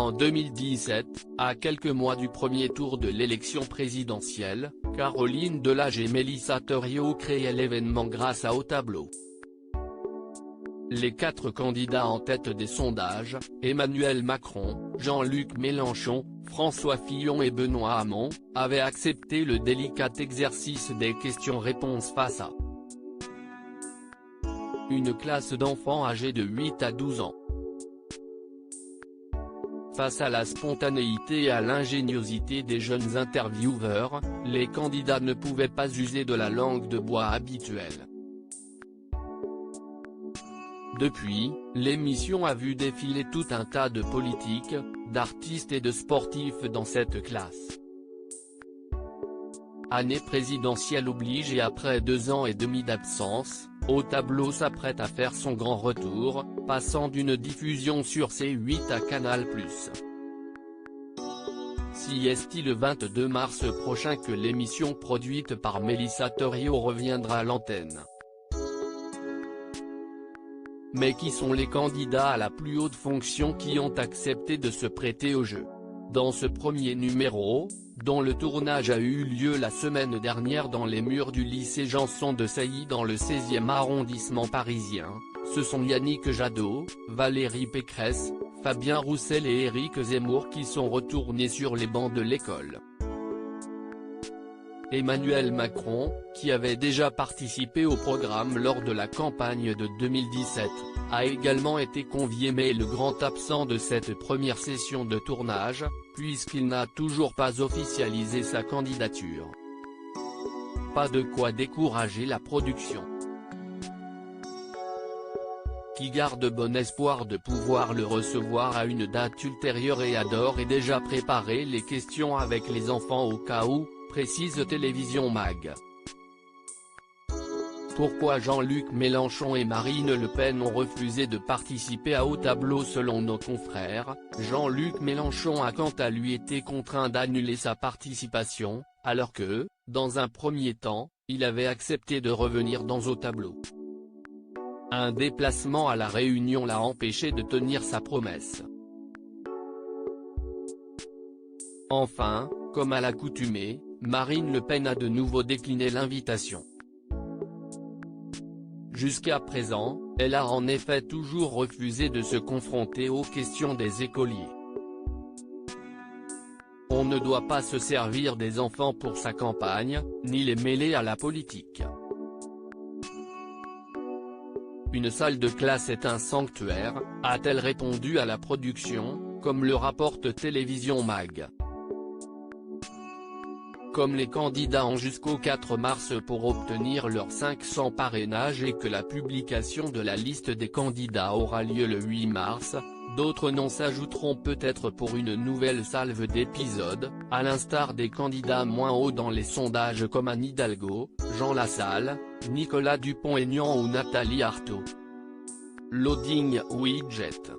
En 2017, à quelques mois du premier tour de l'élection présidentielle, Caroline Delage et Mélissa Thériault créaient l'événement grâce à Au Tableau. Les 4 candidats en tête des sondages, Emmanuel Macron, Jean-Luc Mélenchon, François Fillon et Benoît Hamon, avaient accepté le délicat exercice des questions-réponses face à une classe d'enfants âgés de 8 à 12 ans. Face à la spontanéité et à l'ingéniosité des jeunes intervieweurs, les candidats ne pouvaient pas user de la langue de bois habituelle. Depuis, l'émission a vu défiler tout un tas de politiques, d'artistes et de sportifs dans cette classe. Année présidentielle oblige et après 2 ans et demi d'absence, Au Tableau s'apprête à faire son grand retour, passant d'une diffusion sur C8 à Canal+. Si est le 22 mars prochain que l'émission produite par Mélissa Thériault reviendra à l'antenne. Mais qui sont les candidats à la plus haute fonction qui ont accepté de se prêter au jeu? Dans ce premier numéro, dont le tournage a eu lieu la semaine dernière dans les murs du lycée Janson de Sailly dans le 16e arrondissement parisien, ce sont Yannick Jadot, Valérie Pécresse, Fabien Roussel et Éric Zemmour qui sont retournés sur les bancs de l'école. Emmanuel Macron, qui avait déjà participé au programme lors de la campagne de 2017, a également été convié mais est le grand absent de cette première session de tournage, puisqu'il n'a toujours pas officialisé sa candidature. Pas de quoi décourager la production, qui garde bon espoir de pouvoir le recevoir à une date ultérieure et adore et déjà préparer les questions avec les enfants au cas où, précise Télévision Mag. Pourquoi Jean-Luc Mélenchon et Marine Le Pen ont refusé de participer à Au Tableau? Selon nos confrères, Jean-Luc Mélenchon a quant à lui été contraint d'annuler sa participation, alors que, dans un premier temps, il avait accepté de revenir dans Au Tableau. Un déplacement à La Réunion l'a empêché de tenir sa promesse. Enfin, comme à l'accoutumée, Marine Le Pen a de nouveau décliné l'invitation. Jusqu'à présent, elle a en effet toujours refusé de se confronter aux questions des écoliers. On ne doit pas se servir des enfants pour sa campagne, ni les mêler à la politique. Une salle de classe est un sanctuaire, a-t-elle répondu à la production, comme le rapporte Télévision Mag. Comme les candidats ont jusqu'au 4 mars pour obtenir leurs 500 parrainages et que la publication de la liste des candidats aura lieu le 8 mars, d'autres noms s'ajouteront peut-être pour une nouvelle salve d'épisodes, à l'instar des candidats moins hauts dans les sondages comme Anne Hidalgo, Jean Lassalle, Nicolas Dupont-Aignan ou Nathalie Arthaud. Loading Widget.